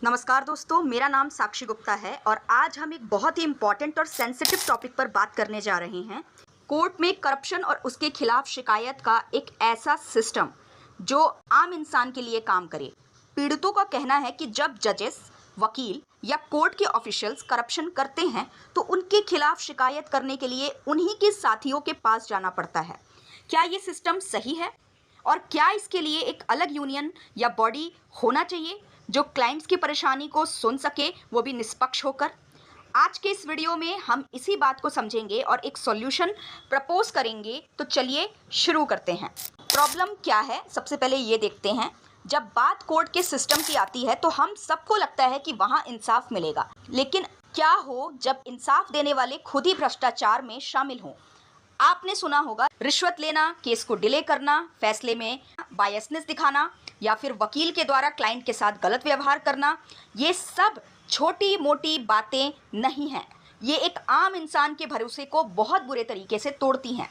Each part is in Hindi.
नमस्कार दोस्तों, मेरा नाम साक्षी गुप्ता है और आज हम एक बहुत ही इम्पॉर्टेंट और सेंसिटिव टॉपिक पर बात करने जा रहे हैं। कोर्ट में करप्शन और उसके खिलाफ शिकायत का एक ऐसा सिस्टम जो आम इंसान के लिए काम करे। पीड़ितों का कहना है कि जब जजेस, वकील या कोर्ट के ऑफिशियल्स करप्शन करते हैं तो उनके खिलाफ शिकायत करने के लिए उन्हीं के साथियों के पास जाना पड़ता है। क्या ये सिस्टम सही है? और क्या इसके लिए एक अलग यूनियन या बॉडी होना चाहिए जो क्लाइंट्स की परेशानी को सुन सके, वो भी निष्पक्ष होकर? आज के इस वीडियो में हम इसी बात को समझेंगे और एक सॉल्यूशन प्रपोज करेंगे। तो चलिए शुरू करते हैं। प्रॉब्लम क्या है, सबसे पहले ये देखते हैं। जब बात कोर्ट के सिस्टम की आती है तो हम सबको लगता है कि वहाँ इंसाफ मिलेगा, लेकिन क्या हो जब इंसाफ देने वाले खुद ही भ्रष्टाचार में शामिल हों? आपने सुना होगा, रिश्वत लेना, केस को डिले करना, फैसले में बायसनेस दिखाना या फिर वकील के द्वारा क्लाइंट के साथ गलत व्यवहार करना। ये सब छोटी मोटी बातें नहीं हैं, ये एक आम इंसान के भरोसे को बहुत बुरे तरीके से तोड़ती हैं।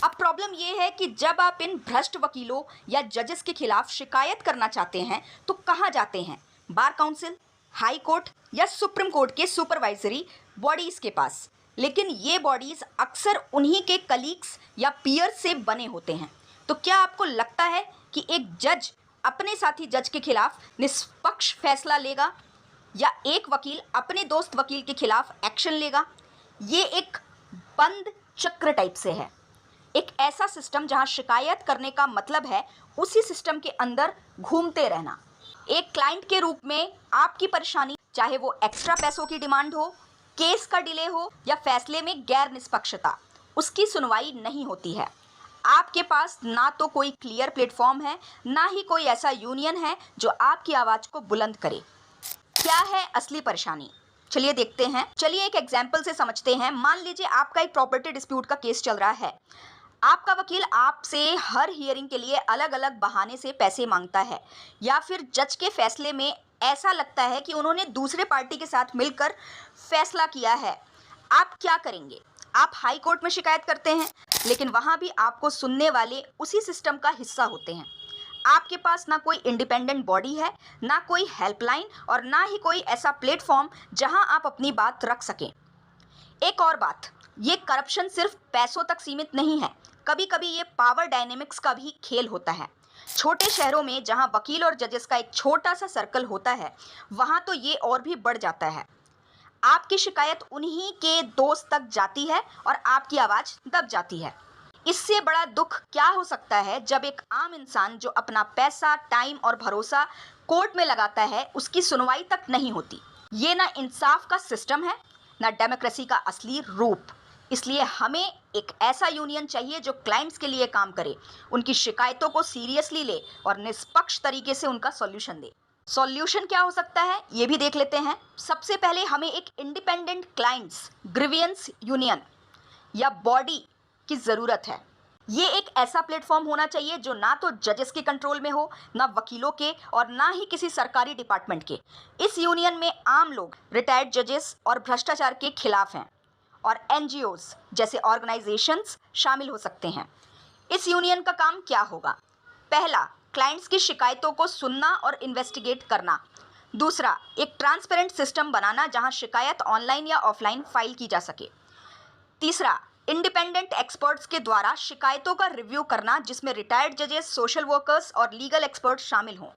अब प्रॉब्लम ये है कि जब आप इन भ्रष्ट वकीलों या जजेस के खिलाफ शिकायत करना चाहते हैं तो कहाँ जाते हैं? बार काउंसिल, हाई कोर्ट या सुप्रीम कोर्ट के सुपरवाइजरी बॉडीज़ के पास। लेकिन ये बॉडीज़ अक्सर उन्हीं के कलीग्स या पीयर्स से बने होते हैं। तो क्या आपको लगता है कि एक जज अपने साथी जज के खिलाफ निष्पक्ष फैसला लेगा या एक वकील अपने दोस्त वकील के खिलाफ एक्शन लेगा? ये एक बंद चक्र टाइप से है, एक ऐसा सिस्टम जहां शिकायत करने का मतलब है उसी सिस्टम के अंदर घूमते रहना। एक क्लाइंट के रूप में आपकी परेशानी, चाहे वो एक्स्ट्रा पैसों की डिमांड हो, केस का डिले हो या फैसले में गैर निष्पक्षता, उसकी सुनवाई नहीं होती है। आपके पास ना तो कोई क्लियर प्लेटफॉर्म है, ना ही कोई ऐसा यूनियन है जो आपकी आवाज़ को बुलंद करे। क्या है असली परेशानी? चलिए देखते हैं। चलिए एक एग्जाम्पल से समझते हैं। मान लीजिए आपका एक प्रॉपर्टी डिस्प्यूट का केस चल रहा है। आपका वकील आपसे हर हियरिंग के लिए अलग अलग बहाने से पैसे मांगता है, या फिर जज के फैसले में ऐसा लगता है कि उन्होंने दूसरे पार्टी के साथ मिलकर फैसला किया है। आप क्या करेंगे? आप हाई कोर्ट में शिकायत करते हैं, लेकिन वहाँ भी आपको सुनने वाले उसी सिस्टम का हिस्सा होते हैं। आपके पास ना कोई इंडिपेंडेंट बॉडी है, ना कोई हेल्पलाइन और ना ही कोई ऐसा प्लेटफॉर्म जहां आप अपनी बात रख सकें। एक और बात, ये करप्शन सिर्फ पैसों तक सीमित नहीं है, कभी कभी ये पावर डायनेमिक्स का भी खेल होता है। छोटे शहरों में जहां वकील और जजेस का एक छोटा सा सर्कल होता है, वहां तो ये और भी बढ़ जाता है। आपकी शिकायत उन्हीं के दोस्त तक जाती है और आपकी आवाज़ दब जाती है। इससे बड़ा दुख क्या हो सकता है जब एक आम इंसान जो अपना पैसा, टाइम और भरोसा कोर्ट में लगाता है, उसकी सुनवाई तक नहीं होती। ये ना इंसाफ का सिस्टम है, ना डेमोक्रेसी का असली रूप। इसलिए हमें एक ऐसा यूनियन चाहिए जो क्लाइंट्स के लिए काम करे, उनकी शिकायतों को सीरियसली ले और निष्पक्ष तरीके से उनका सॉल्यूशन दे। सॉल्यूशन क्या हो सकता है, ये भी देख लेते हैं। सबसे पहले हमें एक इंडिपेंडेंट क्लाइंट्स ग्रीवियंस यूनियन या बॉडी की ज़रूरत है। ये एक ऐसा प्लेटफॉर्म होना चाहिए जो ना तो जजेस के कंट्रोल में हो, ना वकीलों के और ना ही किसी सरकारी डिपार्टमेंट के। इस यूनियन में आम लोग, रिटायर्ड जजेस और भ्रष्टाचार के खिलाफ हैं, और एनजीओज जैसे ऑर्गेनाइजेशंस शामिल हो सकते हैं। इस यूनियन का काम क्या होगा? पहला, क्लाइंट्स की शिकायतों को सुनना और इन्वेस्टिगेट करना। दूसरा, एक ट्रांसपेरेंट सिस्टम बनाना जहां शिकायत ऑनलाइन या ऑफलाइन फाइल की जा सके। तीसरा, इंडिपेंडेंट एक्सपर्ट्स के द्वारा शिकायतों का रिव्यू करना जिसमें रिटायर्ड जजेस, सोशल वर्कर्स और लीगल एक्सपर्ट्स शामिल हों।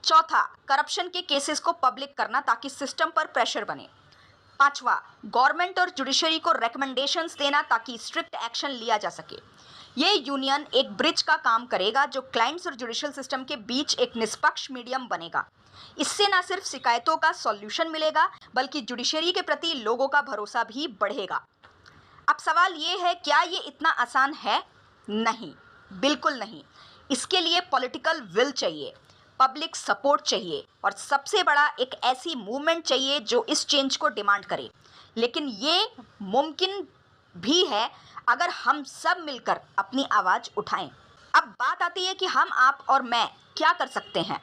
चौथा, करप्शन के केसेस को पब्लिक करना ताकि सिस्टम पर प्रेशर बने। पांचवा, गवर्नमेंट और जुडिशरी को रिकमेंडेशंस देना ताकि स्ट्रिक्ट एक्शन लिया जा सके। ये यूनियन एक ब्रिज का काम करेगा जो क्लाइंट्स और जुडिशियल सिस्टम के बीच एक निष्पक्ष मीडियम बनेगा। इससे न सिर्फ शिकायतों का सॉल्यूशन मिलेगा, बल्कि जुडिशरी के प्रति लोगों का भरोसा भी बढ़ेगा। अब सवाल ये है, क्या ये इतना आसान है? नहीं, बिल्कुल नहीं। इसके लिए पॉलिटिकल विल चाहिए, पब्लिक सपोर्ट चाहिए और सबसे बड़ा, एक ऐसी मूवमेंट चाहिए जो इस चेंज को डिमांड करे। लेकिन ये मुमकिन भी है अगर हम सब मिलकर अपनी आवाज़ उठाएं। अब बात आती है कि हम, आप और मैं क्या कर सकते हैं।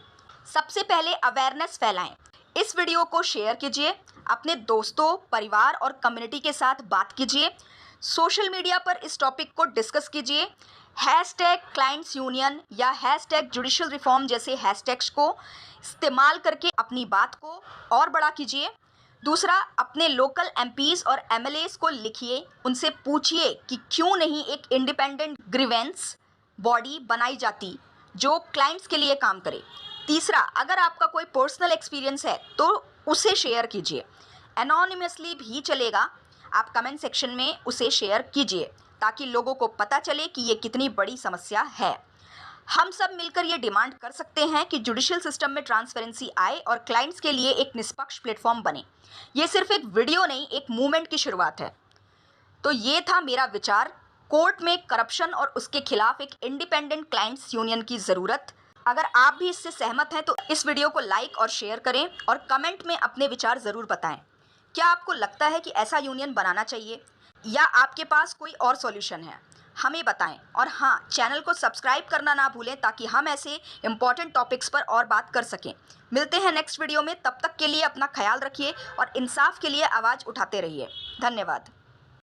सबसे पहले अवेयरनेस फैलाएं। इस वीडियो को शेयर कीजिए, अपने दोस्तों, परिवार और कम्युनिटी के साथ बात कीजिए। सोशल मीडिया पर इस टॉपिक को डिस्कस कीजिए। #क्लाइंट्स यूनियन या #जुडिशियल रिफॉर्म जैसे हैशटैग्स को इस्तेमाल करके अपनी बात को और बड़ा कीजिए। दूसरा, अपने लोकल एमपीज़ और एमएलएज को लिखिए, उनसे पूछिए कि क्यों नहीं एक इंडिपेंडेंट ग्रीवेंस बॉडी बनाई जाती जो क्लाइंट्स के लिए काम करे। तीसरा, अगर आपका कोई पर्सनल एक्सपीरियंस है तो उसे शेयर कीजिए, एनोनिमसली भी चलेगा। आप कमेंट सेक्शन में उसे शेयर कीजिए ताकि लोगों को पता चले कि ये कितनी बड़ी समस्या है। हम सब मिलकर ये डिमांड कर सकते हैं कि जुडिशियल सिस्टम में ट्रांसपेरेंसी आए और क्लाइंट्स के लिए एक निष्पक्ष प्लेटफॉर्म बने। ये सिर्फ एक वीडियो नहीं, एक मूवमेंट की शुरुआत है। तो ये था मेरा विचार, कोर्ट में करप्शन और उसके खिलाफ एक इंडिपेंडेंट क्लाइंट्स यूनियन की ज़रूरत। अगर आप भी इससे सहमत हैं तो इस वीडियो को लाइक और शेयर करें और कमेंट में अपने विचार ज़रूर बताएं। क्या आपको लगता है कि ऐसा यूनियन बनाना चाहिए या आपके पास कोई और सॉल्यूशन है? हमें बताएं। और हाँ, चैनल को सब्सक्राइब करना ना भूलें ताकि हम ऐसे इंपॉर्टेंट टॉपिक्स पर और बात कर सकें। मिलते हैं नेक्स्ट वीडियो में, तब तक के लिए अपना ख्याल रखिए और इंसाफ के लिए आवाज़ उठाते रहिए। धन्यवाद।